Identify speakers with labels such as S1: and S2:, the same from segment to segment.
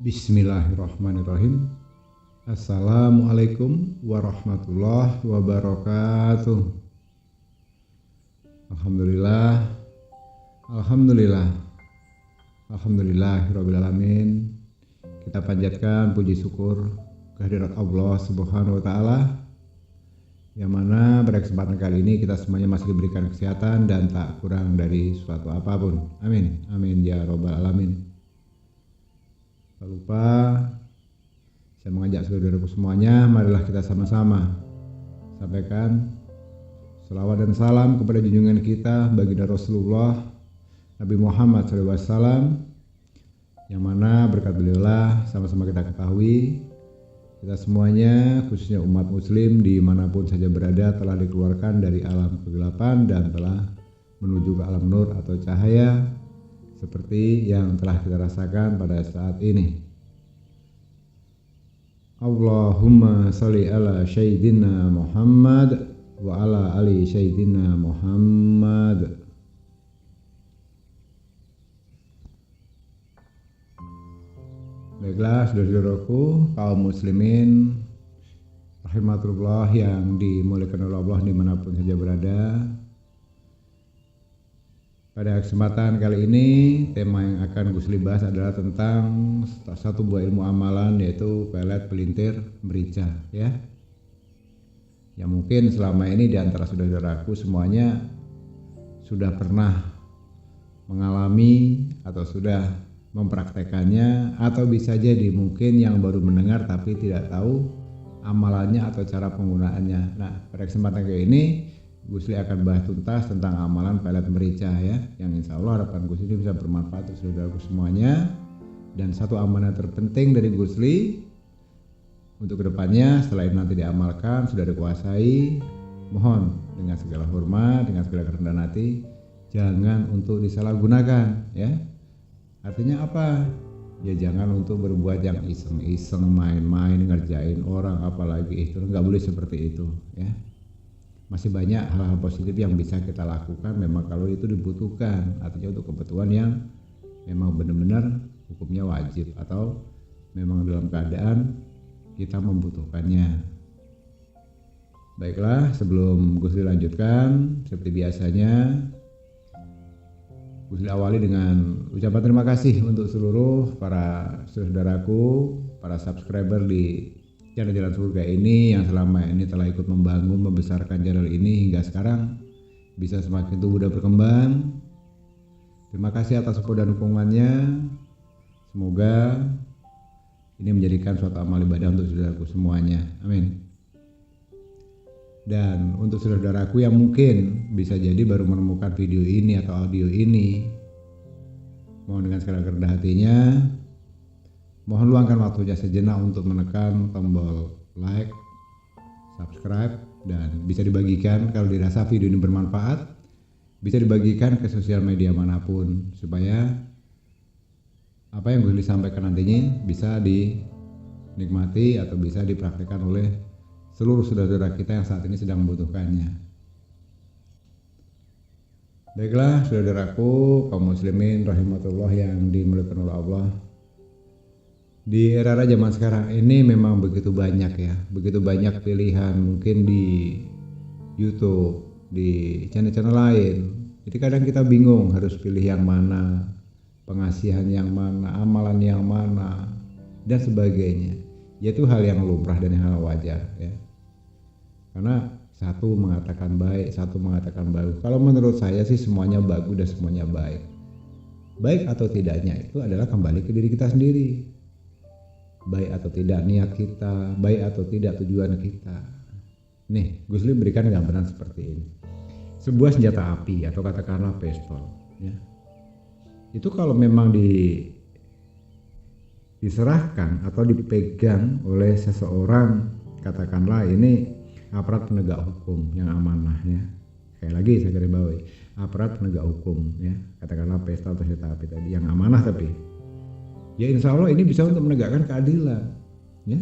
S1: Bismillahirrahmanirrahim. Assalamualaikum warahmatullahi wabarakatuh. Alhamdulillah. Alhamdulillahirabbil alamin. Kita panjatkan puji syukur kehadirat Allah Subhanahu wa taala, yang mana pada kesempatan kali ini kita semuanya masih diberikan kesehatan dan tak kurang dari suatu apapun. Amin. Amin ya rabbal alamin. Tak lupa saya mengajak saudaraku semuanya, marilah kita sama-sama sampaikan selawat dan salam kepada junjungan kita baginda Rasulullah Nabi Muhammad SAW, yang mana berkat beliaulah sama-sama kita ketahui kita semuanya, khususnya umat muslim dimanapun saja berada, telah dikeluarkan dari alam kegelapan dan telah menuju ke alam nur atau cahaya, seperti yang telah kita rasakan pada saat ini. Allahumma salli ala Sayyidina Muhammad wa ala ali Sayyidina Muhammad. Baiklah saudara-saudaraku kaum muslimin rahimatullah yang dimuliakan oleh Allah dimanapun saja berada. Pada kesempatan kali ini tema yang akan Gus bahas adalah tentang satu buah ilmu amalan, yaitu pelet, pelintir, merica, ya. Yang mungkin selama ini di antara saudara-saudaraku semuanya sudah pernah mengalami atau sudah mempraktekannya, atau bisa jadi mungkin yang baru mendengar tapi tidak tahu amalannya atau cara penggunaannya. Nah, pada kesempatan kali ini Gusli akan bahas tuntas tentang amalan pelet merica, ya, yang insya Allah harapan Gusli ini bisa bermanfaat untuk saudaraku semuanya. Dan satu amalan terpenting dari Gusli untuk kedepannya setelah ini nanti diamalkan sudah dikuasai, mohon dengan segala hormat, dengan segala kerendahan hati, jangan untuk disalahgunakan, ya. Artinya apa? Ya jangan untuk berbuat yang iseng-iseng, main-main, ngerjain orang, apalagi itu, nggak boleh seperti itu, ya. Masih banyak hal-hal positif yang bisa kita lakukan memang kalau itu dibutuhkan, artinya untuk kebutuhan yang memang benar-benar hukumnya wajib atau memang dalam keadaan kita membutuhkannya. Baiklah, sebelum Gus lanjutkan seperti biasanya Gus awali dengan ucapan terima kasih untuk seluruh para saudaraku, para subscriber di channel Jalan Surga ini yang selama ini telah ikut membangun, membesarkan channel ini hingga sekarang bisa semakin tumbuh dan berkembang. Terima kasih atas support dan dukungannya. Semoga ini menjadikan suatu amal ibadah untuk saudaraku semuanya. Amin. Dan untuk saudaraku yang mungkin bisa jadi baru menemukan video ini atau audio ini, mohon dengan segala kerendahan hatinya, mohon luangkan waktunya sejenak untuk menekan tombol like, subscribe, dan bisa dibagikan kalau dirasa video ini bermanfaat, bisa dibagikan ke sosial media manapun supaya apa yang gue sampaikan nantinya bisa dinikmati atau bisa dipraktikkan oleh seluruh saudara-saudara kita yang saat ini sedang membutuhkannya. Baiklah saudaraku kaum muslimin rahimatullah yang dimuliakan oleh Allah. Di era zaman sekarang ini memang begitu banyak, ya, begitu banyak pilihan mungkin di YouTube, di channel-channel lain. Jadi kadang kita bingung harus pilih yang mana, pengasihan yang mana, amalan yang mana, dan sebagainya. Yaitu hal yang lumrah dan hal wajar, ya. Karena satu mengatakan baik, satu mengatakan bagus. Kalau menurut saya sih semuanya bagus dan semuanya baik. Baik atau tidaknya itu adalah kembali ke diri kita sendiri. Baik atau tidak niat kita, baik atau tidak tujuan kita. Nih, Gus Lim berikan gambaran seperti ini. Sebuah senjata api atau katakanlah pistol, ya. Itu kalau memang diserahkan atau dipegang oleh seseorang, katakanlah ini aparat penegak hukum yang amanah, ya. Sekali lagi saya garis bawahi, aparat penegak hukum, ya, katakanlah pistol atau senjata api tadi yang amanah, tapi ya insya Allah ini bisa untuk menegakkan keadilan, ya,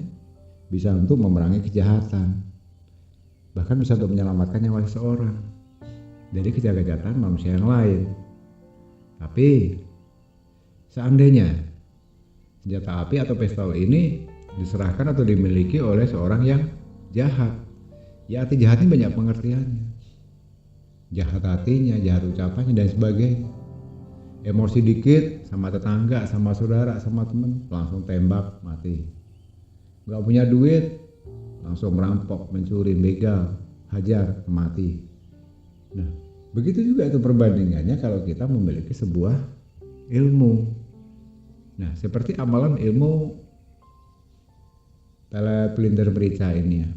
S1: bisa untuk memerangi kejahatan, bahkan bisa untuk menyelamatkan nyawa seseorang dari kejahatan manusia yang lain. Tapi seandainya Senjata api atau pistol ini diserahkan atau dimiliki oleh seorang yang jahat. Ya, arti jahatnya banyak pengertiannya. Jahat hatinya, jahat ucapannya dan sebagainya. Emosi dikit sama tetangga, sama saudara, sama teman, langsung tembak, mati. Gak punya duit, langsung merampok, mencuri, begal, hajar, mati. Nah, begitu juga itu perbandingannya kalau kita memiliki sebuah ilmu. Nah, seperti amalan ilmu pelet pelintir merica ini ya.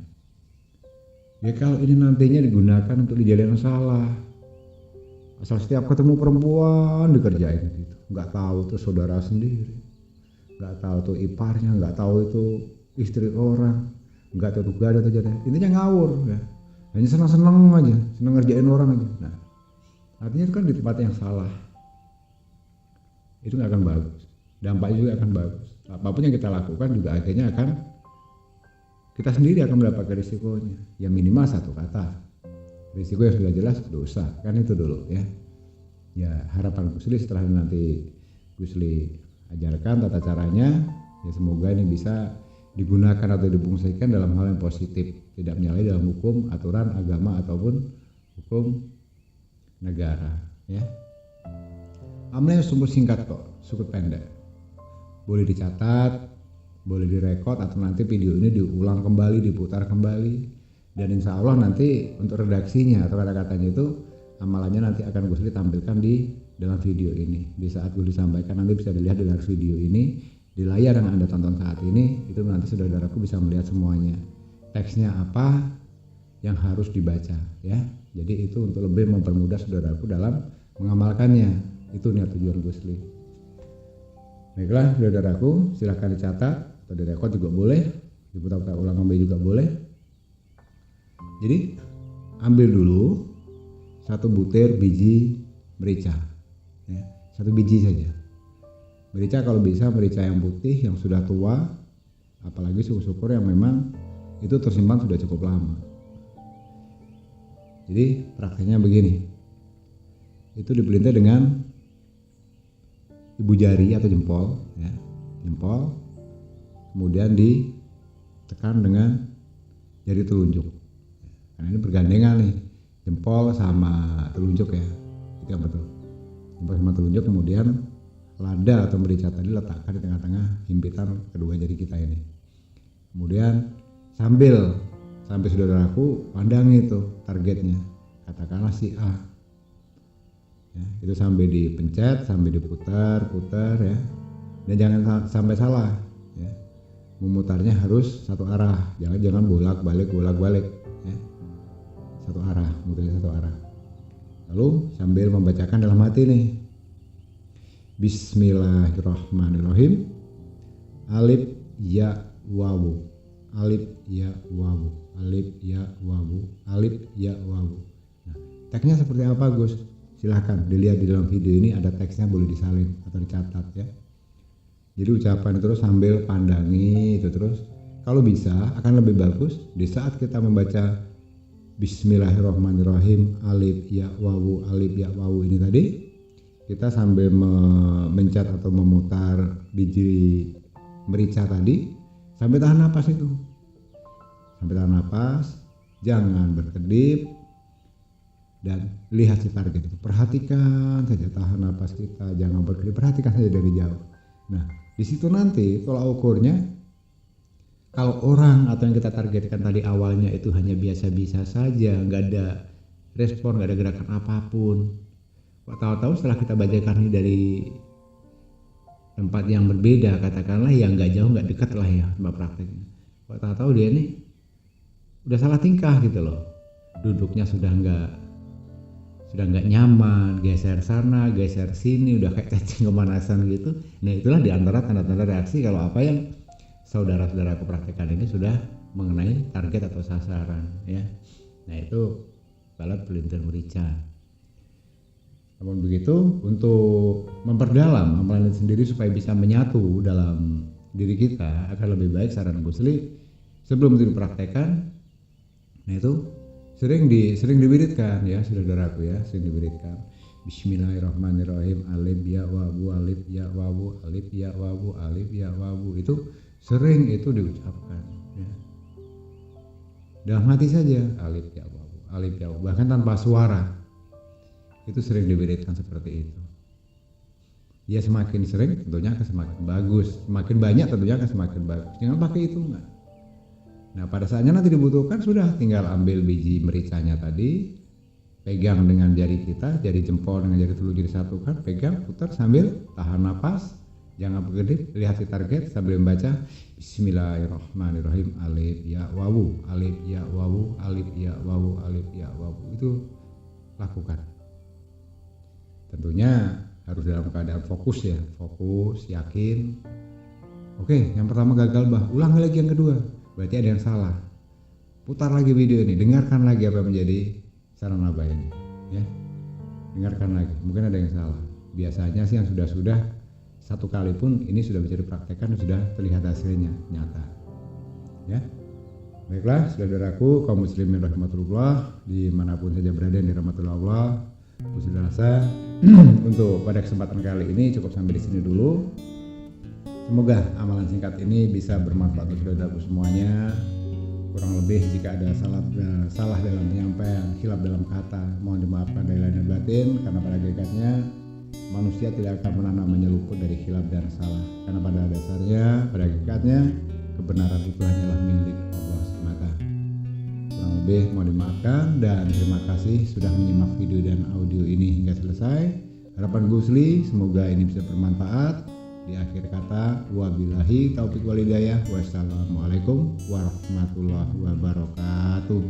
S1: Ya kalau ini nantinya digunakan untuk di jalan yang salah, asal setiap ketemu perempuan dikerjain gitu, nggak tahu tuh saudara sendiri, nggak tahu tuh iparnya, nggak tahu itu istri orang, nggak tahu tuh gak ada tuh jadi, intinya ngawur ya, hanya senang-senang aja, senang ngerjain orang aja. Nah, artinya itu kan di tempat yang salah, itu nggak akan bagus, dampaknya juga akan bagus. Apapun yang kita lakukan juga akhirnya akan kita sendiri akan mendapatkan risikonya. Ya minimal satu kata, risiko yang sudah jelas dosa, kan itu dulu ya. Ya harapan Gusli setelah nanti Gusli ajarkan tata caranya, ya semoga ini bisa digunakan atau difungsikan dalam hal yang positif, tidak menyalahi dalam hukum, aturan, agama ataupun hukum negara ya. Amalnya singkat kok, cukup pendek, boleh dicatat, boleh direkod, atau nanti video ini diulang kembali, diputar kembali, dan insya Allah nanti untuk redaksinya atau kata-katanya itu amalannya nanti akan Gusli tampilkan di dalam video ini. Di saat Gusli sampaikan nanti bisa dilihat di dalam video ini, di layar yang Anda tonton saat ini, itu nanti saudaraku bisa melihat semuanya, teksnya apa yang harus dibaca ya. Jadi itu untuk lebih mempermudah saudaraku dalam mengamalkannya, itu niat tujuan Gusli. Baiklah saudaraku, silahkan dicatat atau direkod juga boleh, diputar-putar ulang kembali juga boleh. Jadi ambil dulu satu butir biji merica ya, satu biji saja. Merica kalau bisa merica yang putih yang sudah tua, apalagi syukur-syukur yang memang itu tersimpan sudah cukup lama. Jadi prakteknya begini, itu dipelintir dengan ibu jari atau jempol ya, jempol, kemudian ditekan dengan jari telunjuk. Karena ini bergandengan nih, jempol sama telunjuk ya, itu yang betul. Jempol sama telunjuk, kemudian lada atau merica tadi letakkan di tengah-tengah himpitan kedua jari kita ini. Kemudian sambil saudaraku pandangi itu targetnya, katakanlah si A. Ya, itu sampai dipencet, sampai diputar ya, dan jangan sampai salah ya. Memutarnya harus satu arah, jangan bolak-balik ya. Satu arah, mutarnya satu arah. Lalu sambil membacakan dalam hati nih, Bismillahirrahmanirrahim, alif ya wawu, alif ya wawu, alif ya wawu, alif ya wawu. Nah, teksnya seperti apa Gus? Silahkan dilihat di dalam video ini, ada teksnya, boleh disalin atau dicatat ya. Jadi ucapan terus sambil pandangi itu terus. Kalau bisa akan lebih bagus di saat kita membaca Bismillahirrahmanirrahim, alif ya wawu, alif ya wawu ini tadi, kita sambil mencet atau memutar biji merica tadi sampai tahan napas itu. Sampai tahan napas, jangan berkedip. Dan lihat si target itu, perhatikan saja, tahan napas kita, jangan berkedip, perhatikan saja dari jauh. Nah di situ nanti tolak ukurnya, kalau orang atau yang kita targetkan tadi awalnya itu hanya biasa-biasa saja, nggak ada respon, nggak ada gerakan apapun, kok tahu-tahu setelah kita bacakan ini dari tempat yang berbeda, katakanlah yang nggak jauh, nggak dekat lah ya tempat prakteknya, kok tahu-tahu dia ini udah salah tingkah gitu loh, duduknya sudah nggak nyaman, geser sana, geser sini, udah kayak cacing kemanasan gitu. Nah itulah diantara tanda-tanda reaksi kalau apa yang saudara-saudara praktekkan ini sudah mengenai target atau sasaran ya. Nah itu pelet pelintir merica. Namun begitu, untuk memperdalam amalan itu sendiri supaya bisa menyatu dalam diri kita, akan lebih baik saran Gusli sebelum itu dipraktekkan, nah itu sering diwiridkan ya saudaraku ya, sering diwiridkan. Bismillahirrahmanirrahim, alif ya wawu, alif ya wawu, alif ya wawu, alif ya wawu, itu sering itu diucapkan ya. Dalam hati saja, alif ya wawu, alif ya wawu, bahkan tanpa suara itu sering diwiridkan seperti itu ya. Semakin sering tentunya akan semakin bagus, semakin banyak tentunya akan semakin bagus, jangan pakai hitungan. Nah pada saatnya nanti dibutuhkan sudah tinggal ambil biji mericanya tadi, pegang dengan jari kita, jari jempol dengan jari telunjuk disatukan, pegang, putar sambil tahan napas, jangan berkedip, lihat di target sambil membaca Bismillahirrahmanirrahim, alif ya wawu, alif ya wawu, alif ya wawu, alif ya wawu, itu lakukan. Tentunya harus dalam keadaan fokus ya, fokus, yakin. Oke, yang pertama gagal bah, ulang lagi yang kedua, berarti ada yang salah. Putar lagi video ini, dengarkan lagi apa yang menjadi saran abah ini ya, dengarkan lagi, mungkin ada yang salah. Biasanya sih yang sudah satu kali pun ini sudah bisa dipraktekkan, sudah terlihat hasilnya nyata ya. Baiklah saudaraku kaum muslimin rahmatullah dimanapun saja berada di rahmatullah Allah, sudah rasa untuk pada kesempatan kali ini cukup sampai di sini dulu. Semoga amalan singkat ini bisa bermanfaat untuk saudaraku semuanya. Kurang lebih jika ada salah dalam penyampaian, khilaf dalam kata, mohon dimaafkan dari lahir dan batin, karena pada hakikatnya manusia tidak akan pernah namanya luput dari khilaf dan salah, karena pada dasarnya, pada hakikatnya kebenaran itu hanyalah milik Allah semata. Kurang lebih mohon dimaafkan dan terima kasih sudah menyimak video dan audio ini hingga selesai. Harapan Gusli semoga ini bisa bermanfaat. Di akhir kata, wabillahi taufiq walhidayah. Wassalamualaikum warahmatullahi wabarakatuh.